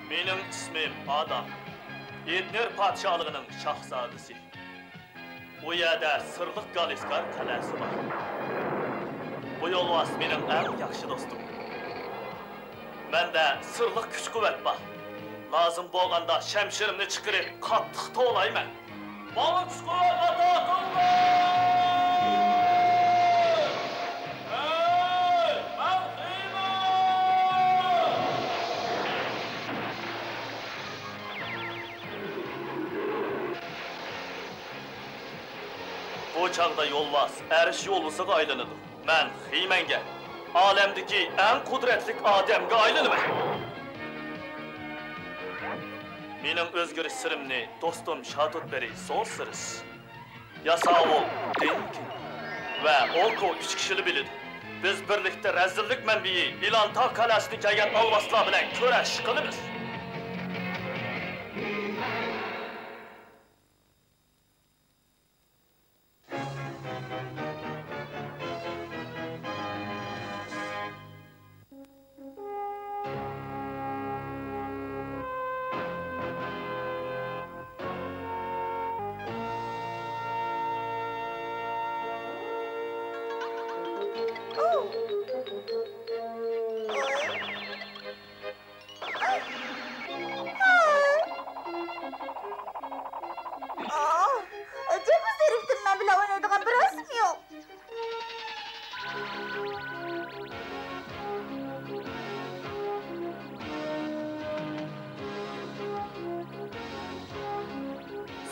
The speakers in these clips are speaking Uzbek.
Mening ismim Adam. Etner padşahlığının şahzadesi. Bu yerda sırlıq Galiskar qalasi var. Bu yolvas mening eng yaxshi do'stim. Menda sırlıq kuch-quvvat bor. Lazım bo'lganda shamshirimni chiqarib qattiq to'layman. Bana kuch-quvvat ato qildi! Bu çağda yolvas, eriş yolvasıga aylanadi. Men Hiymanga, alemdeki en kudretli adamga aylanaman. Mening o'zgarish sirimni do'stim Shadutberi so'rsiz. Yasavul, Denkin va Olko 3 kishini biladi. Biz birlikda razillik manbai Ilantaq qalasini kelgan olvaslar bilan kurash qilamiz.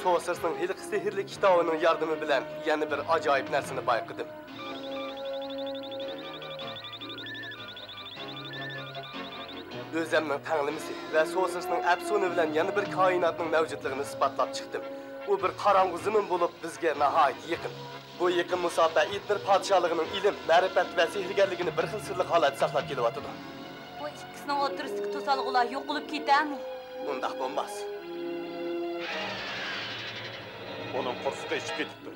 So'sirsning ilk sehrli kitobining yordami bilan yana bir ajoyib narsani bayqadim. O'zimning tanglimisi va So'sirsning afsona bilan yana bir koinotning mavjudligini isbotlab chiqdim. U bir qorong'u zimin bo'lib bizga nihoyat yaqin. Bu yaqin musofa Etner podshohligining ilm, ma'rifat va sehrgarligini bir xil sirli holatda saqlab kelyapti. Bu ikkisining o'rtasidagi to'salg'ular yo'q bo'lib ketadimi? Undaq bo'lmas. Onun qorsuqi ichib ketibdi.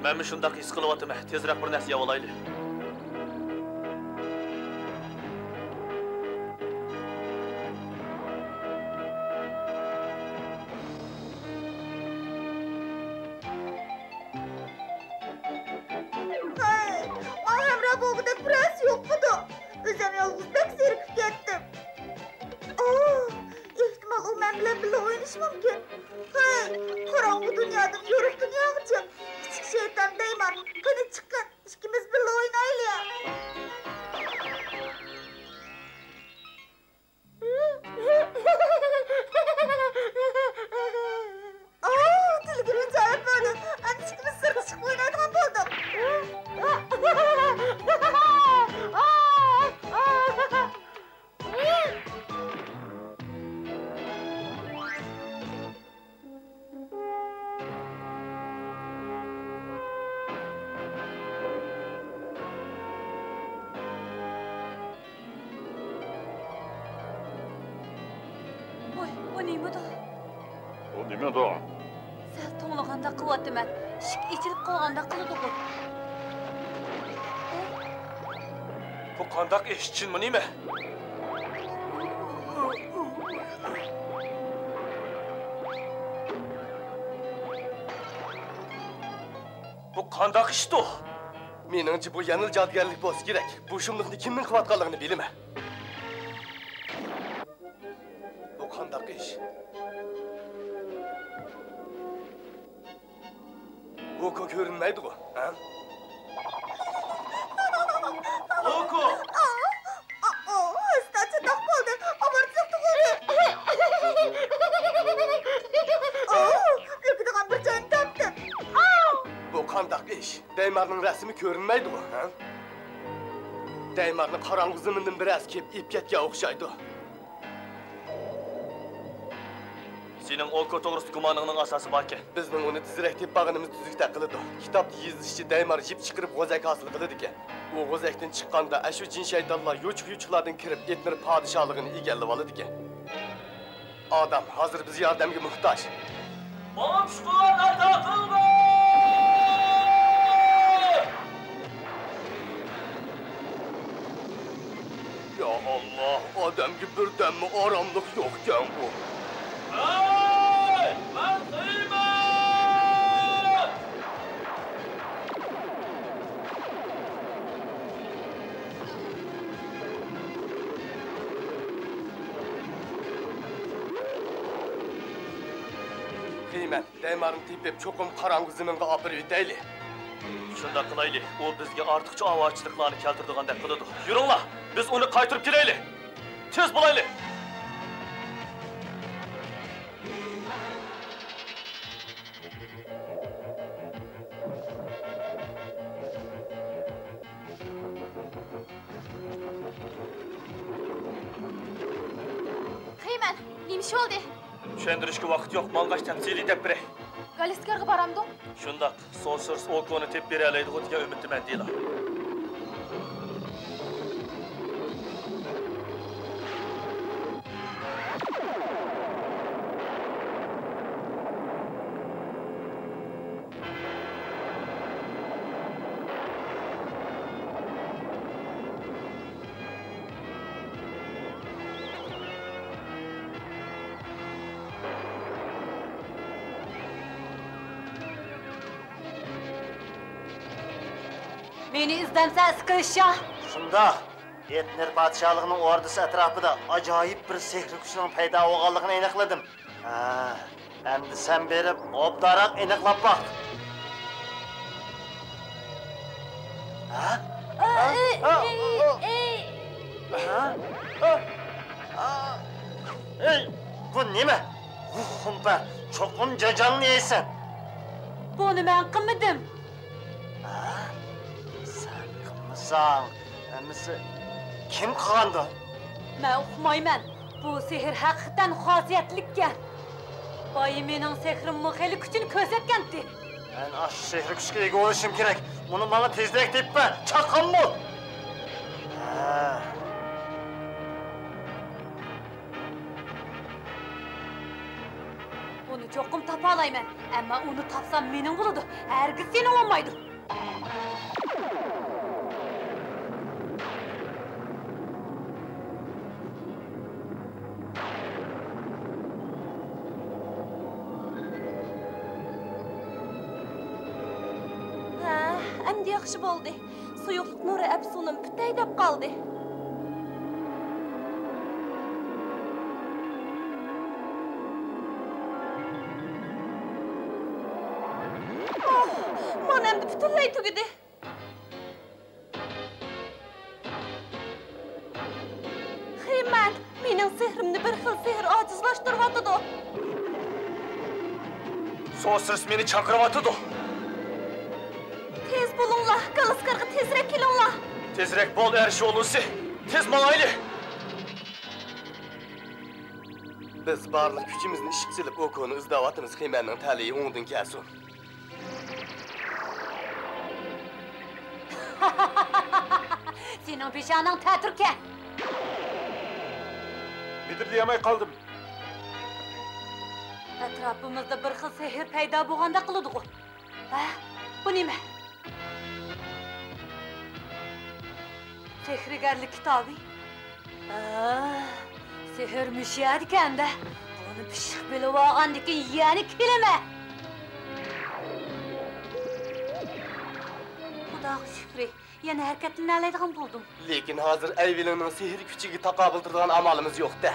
Men shunday his qilyapman. Tezroq bir narsa yeb olaylik. Sal to'ng'ilganda qilyapman. Ishik ichilib qolganda qiladi-ku. Bu qandaq ish chinmi nima? Bu qandaq ishdi? Meningcha bu yanil jadgarlik bo'lsa kerak. Bu shumlikni kimning qilayotganligini bilaman. Bu qandaq ish? Oko görünmeydi bu, ha? Oko! Staçı tak oldu, abartıktı oldu. Ülkeden bir can taptım. Bu kandak iş. Deymar'ın resmi görünmeydi bu, ha? Deymar'ın karanlık zımından biraz kep ipketke okşaydı. Senin Olko to'g'risida gumoningning asosi borki. Bizning uni tezroq deb bag'inimiz tuzukda qiladi. Kitobda yozilishi Daymar jip chiqarib g'ozak hosil qiladi ekan. U g'ozakdan chiqqanda ashu jin shaytonlar yo'chiq-yo'chiqlardan kirib Etner podshohligini egallab oladi ekan. Odam hozir biz yordamga muhtoj. Bana kuch-quvvat ato qildi! Yo, Allah, odamga birdammi oromlik yo'qkan bu. Hey! Ben Kıymet! Kıymet, Daymar'ın tepip çokum qarangı ziminga apırıp etayli. Şunda kılaylı, o bizge artıkça avaçlıklarını keltirdiğinde kılıdı. Yürünla, biz onu kaytırıp gireyli. Tez bulaylı. Kıymen, neymiş oldu? Tushuntirishga vaqt yo'q, malg'ash tafsiliy deb beray. Galiskarga baramdım. Shundaq, So'sirs Okoni tep bera oladi degan umiddaman deylar. Beni izlemse sıkışa. Shunda Etner podshohligining ordisi atrofida ajoyib bir sehri kuchning paydo bo'lganligini aniqladim. Ha, endi sen berib obdaroq aniqlab baq. Ey, bu nima? Xumpar, cho'qim jo'jangni yeysan. Bunu ben qilmadim. Sen qilmasan, hamisi kim qilgandi? Ben uqmayman. Bu sehr haqiqatan xosiyatlikkan. Boyi mening sehrimni xeli kuchini ko'rsatgandi. Men ash sehri kuchga ega bo'lishim kerak. Buni menga tezroq teppa, chaqim bo'l. Onu çoqum tapa olayman. Ammo uni topsam mening bo'ladi. Hargiz seni olmaydi. Endi yaxshi bo'ldi. Suyuqlik nuri absunim bitay deb qoldi. Mana endi butunlay tugidi. Xiyman, mening sehrimni bir xil sehr ojizlashtiryotdi. So'sirs meni chaqiryotdi. Tez bulunla, Galiskarga tezroq kelinglar. Tezroq bo'l ershi olusi. Tez malayli. Biz barliq kuchimizni ishga silib Okoni izlayapmiz. Kıymetning taliyi o'ngdan kelsin. Senin peshonang ta'tirka. Bidirleyemay kaldım. Atrofimizda bir xil sehr paydo bo'lganda qiladi-ku. Ha? Bu nima? Sehrigarlik kitobi. Sehrmiş ekan-da. Buni pishiq bilib olgandan keyin yana kelama. Xudoga shukr. Yana harakatlanadigan bo'ldim. Lekin hozir Ayvilining sehr kuchiga taqobil turadigan amalimiz yo'q-da.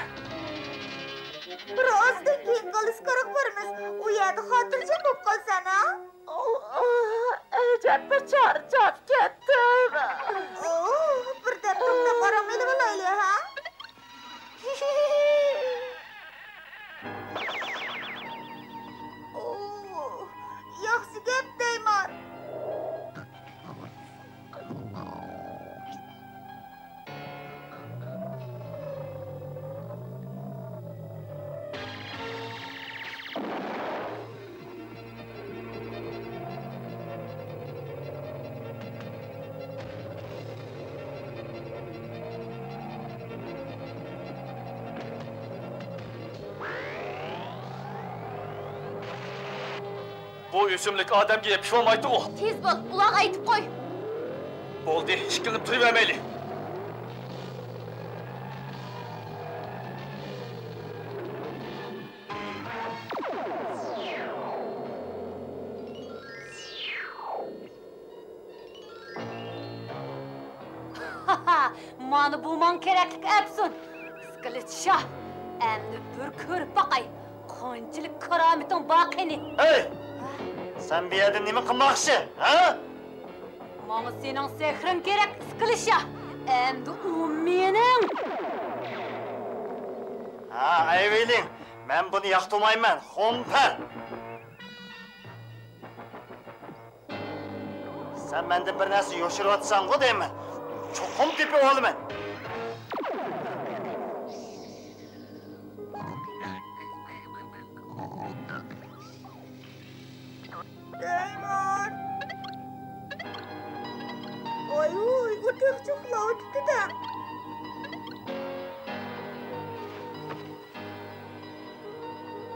Birozdan keyin Galiskarga boramiz. U yerda xotirjam bo'lib qolsana. Ajab bir charchab ketdim. Birdan to'xtab qaramaydi bo'layli, ha? Yaxshi gap Daymar. Bu o'simlik odamga pishvolmaydi-ku. Tez bo'l, uloq aytib qo'y. Bo'ldi, ishkilinib turavermayli. Mana bu man keraklik Epsun. Kılıç Şah. Emni bir körüp bakay. Qanchalik karomating baqini. Hey! Sen bir yerden nima qilmoqchi, ha? Mana sening sehring kerak, Kılıç Şah. Endi u mening. Ha, ayveling. Men buni yoqtirmayman, xo'mpar. Sen menden bir narsa yo'shiryotsan-ku deyman. Cho'qim tepib olaman. Daimon. Oy, udah çok laut kita.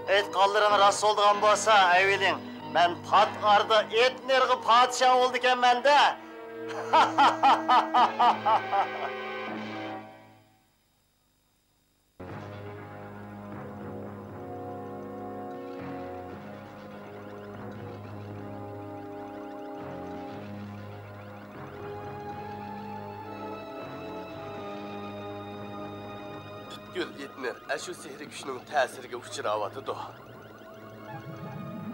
Et qoldirimi rost bo'lgan bo'lsa, ayveling. Men pat arda et nerg'i podshoh bo'ldi ekanman-da. Gül etner, shu sehri kuchning ta'siriga uchrayotidi.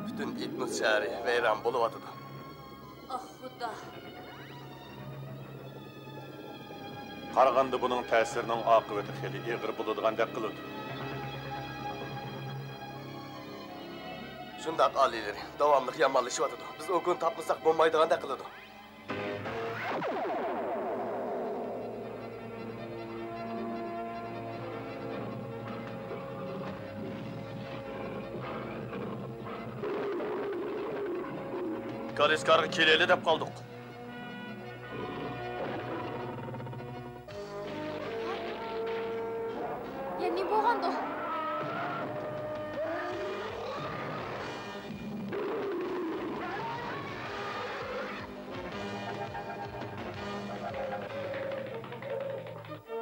Butun etnos shahri vayron bo'layotidi. Ah Xudo. Qaraganda buning ta'sirining oqibati xeli og'ir bo'ladigandek qiladi. Shundoq oliylar, davomli yomonlashyotidi. Biz u kun topmasak bo'lmaydigandek qiladi. Kaliskarga keleli deb qoldik. Yani bo'lgandi?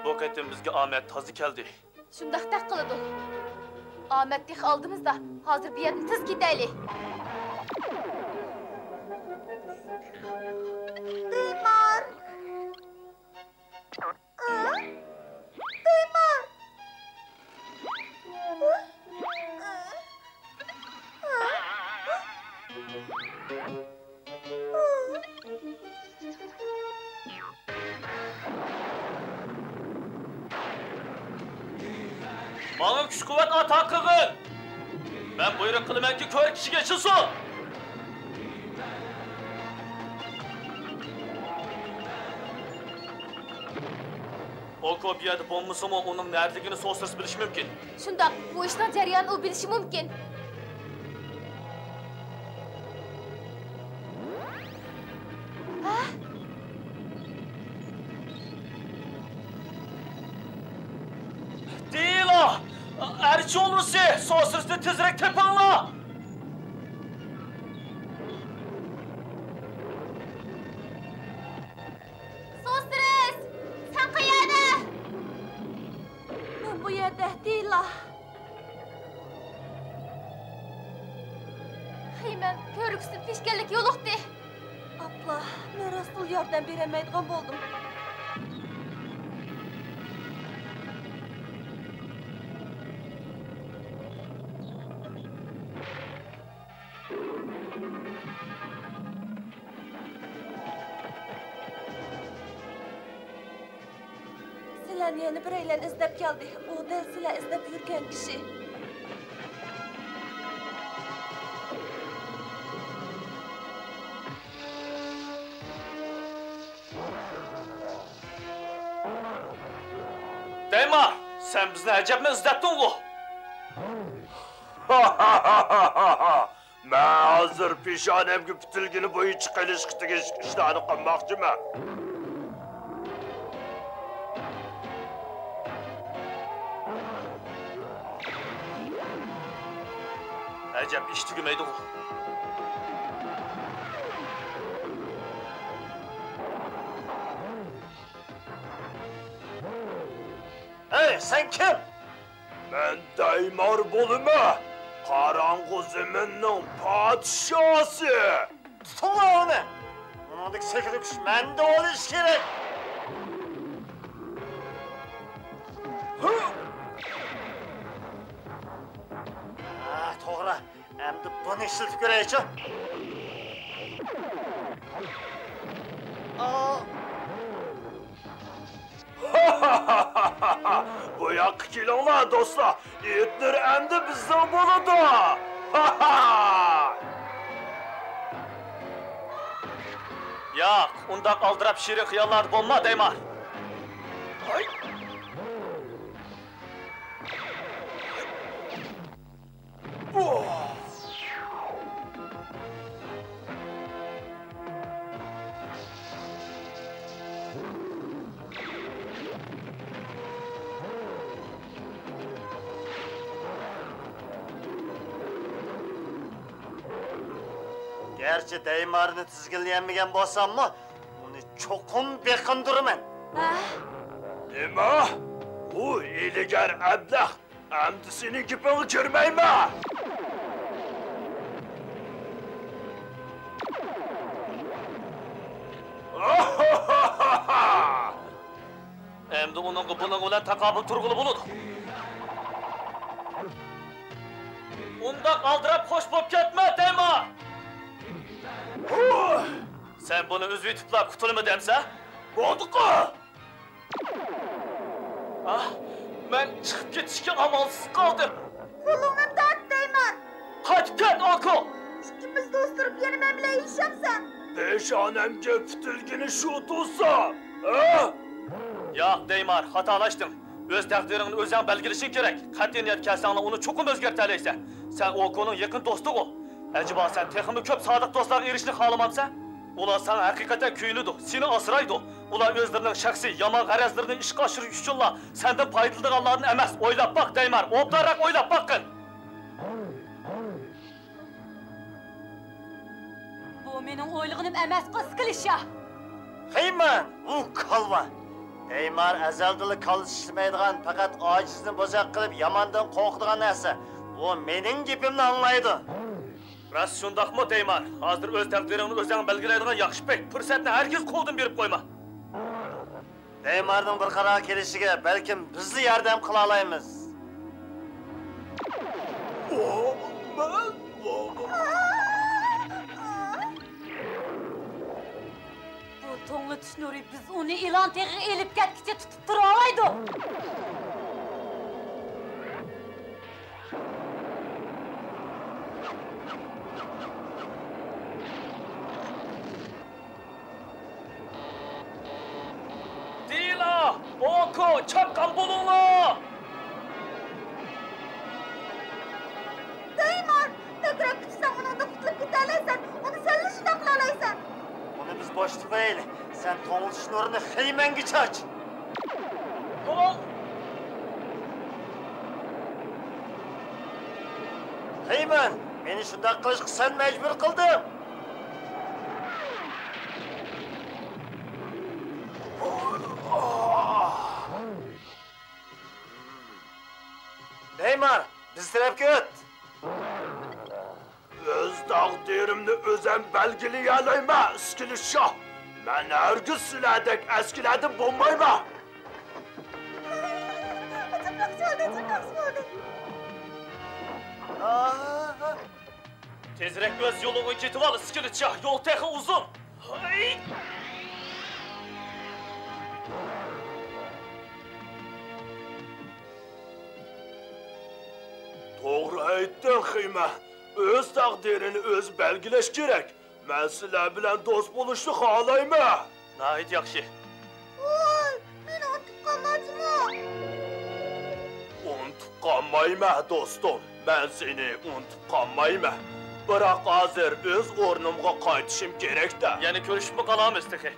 Bu qatim bizga omad tozi keldi. Shundaqdek qiladi. Omadlik oldimizda. Hozir bu yerdan tez ketaylik. Daimon. Daimon. Bana kuch quvvat ata qilgin. Men buyruq qilamanki, ko'r kishiga chilsin. O kopiyada bo'lmasa-mu, uning nerdligini so'zsiz bilish mumkin. Shundoq, bu ishning jarayonini u bilishi mumkin. Deyla! Erçi olursa so'zsizni tezroq tepinglar. So'stres! Sen qayerda? Men bu yerda deyla. Men ko'riksin peshkanlik yo'liqdi. Abla, men rostl yordam beramaydigan bo'ldim. Sizlarni yana biraylarni izlab keldik. U da sizlar izlab yurgan kishi. Daimar, sen bizni ajabni izlatding-ku. Men hozir peshonamga bitilgani bo'yicha qilishqitiga ishlarni qilmoqchiman. Ajab ish tugamaydi-ku. Hey, sen kim? Men Daimar bo'lima. Qarong'u zaminning podshosi. Tutinglar uni. Buningdek sehrli kuch menda bo'lishi kerak. Onu işletip göreyim. Bu yak kilonlar dostlar. Etler endi bizden buludu. Yo'q, undaq aldirab shirin xiyollar bo'lma, Daymar. Gerçi Deymar'ını tizginleyemegen bolsam mı? Onu çokum bekindirimen. Nima? U iligar ablah. Endi senin gipini kirmeyme. Endi uning buning bilan taqobil turg'ili bo'ladi. Undaq aldirab xo'sh bo'lib ketma, Daymar. Sen bunu üzüyü tutlar kutulma demse? Boğduk-ku! Ah, ben çıkıp ketişke amalsız kaldım. Kolunu tart Deyman. Kaçıp ket Oko! İkimiz dosturup yeni memleğe iş yapsan. Beşanemce fitilgini şu tutsa. Ha? Yo'q, Daymar, hatalaştım. Öz takdirini özden belgilişin gerek. Qat'iyat kelsanla onu çokum özgerteleyse. Sen Oko'nun yakın dostu ol. Acaba sen teximi köp sadık dostlarga erişini xalamamsa? Ular sana hakikaten kuyunudu, seni asıraydı. Ular özlerinin şahsi, yaman garazlarını işe aşırış üçünla senden paydıldığanlarını emas. Oylap bak Daymar, obdarak oylap bakın. Bu mening o'ylig'im emas, qisqilishya. Heyman, u kalva. Deymar ezeldilik kalıç işlemeydiğen fakat acizini bozak kılıp yamandan korktuğun neyse. O menin gibimle anlaydı. Rast şundaqmı Daymar? Hazır öz takdirini özden belgileydiğen yaxşı pek. Fırsatını herkes koldan berip koyma. Deymar'ın bir karar gelişige belki bizi yardım kılalayımız. Bu to'ngli tushnuri biz uni ilon teg'i elib ketkicha tutib tura olaydi. Dila! Oko! Çapkan bulunla! Deyman, tekrar küçsen onu da kutlup giderleysen, onu seninle şuna kılalaysan. Onu biz boş tutmayalım. Sen tonul şunurunu hemen geç aç. Tamam. Heyman, beni şundan kılıç sen mecbur kıldın. Neymar, biz tarafga öt. Öz takdirimni özem belgileyeleyme iskili şah. Ben hergiz siladek eskiledim bulmayma. Çok oldu. Tezrek öz yolunu ketip al, iskilitçah. Yol tehi uzun. Hay! Doğru aytdin Xeyme. Öz takdirini öz belgileş gerek. Ben sizler bilen dost buluştu xalayma. Nahit yaxşı. Oy, beni atıp kalmacıma. Unutup kalmayma dostum. Ben seni unutup kalmayma. Bırak hazır öz ornumga qaytışım gerek de. Yani görüşüp mi kalamız tehi?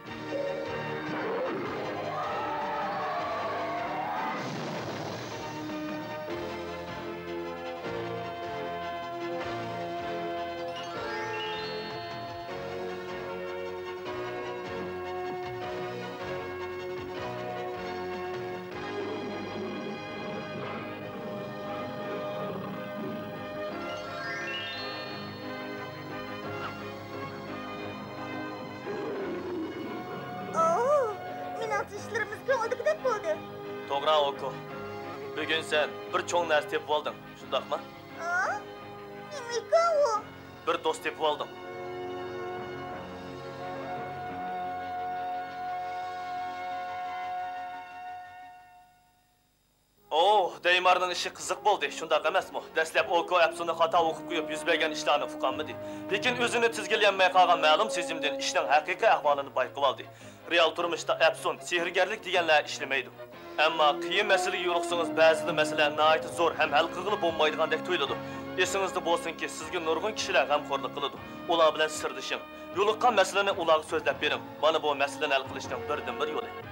Oo, men atışlarımız ko'ngildagidek bo'ldi. To'g'ri Oko. Bugun sen bir cho'ng narsa tepib olding, shundaqmi? Nima ekan u? bir dost tepib oldim. Deymarning ishi qiziq bo'ldi, shundaq emasmi? Dastlab Oko Apsuni xato o'qib qo'yib yuz bergan ishlarni fuqanmidi. Lekin o'zini tizgilanmay qolgan ma'lum sezimdan ishning haqiqiy ahvolini bayqab oldi. Real turmushda Apsun sehrgarlik deganlar ishlamaydi. Ammo qiyin masalaga yo'liqsangiz ba'zida masala nihoyat zo'r ham hal qilib bo'lmaydigandek tuyuladi. Esingizda bo'lsinki, sizga nurg'un kishilar g'amxo'rlik qiladi. Ular bilan sirdishing. Yo'liqqan masalani ularga so'zlab bering. Mana bu masalani hal qilishning birdan-bir yo'li.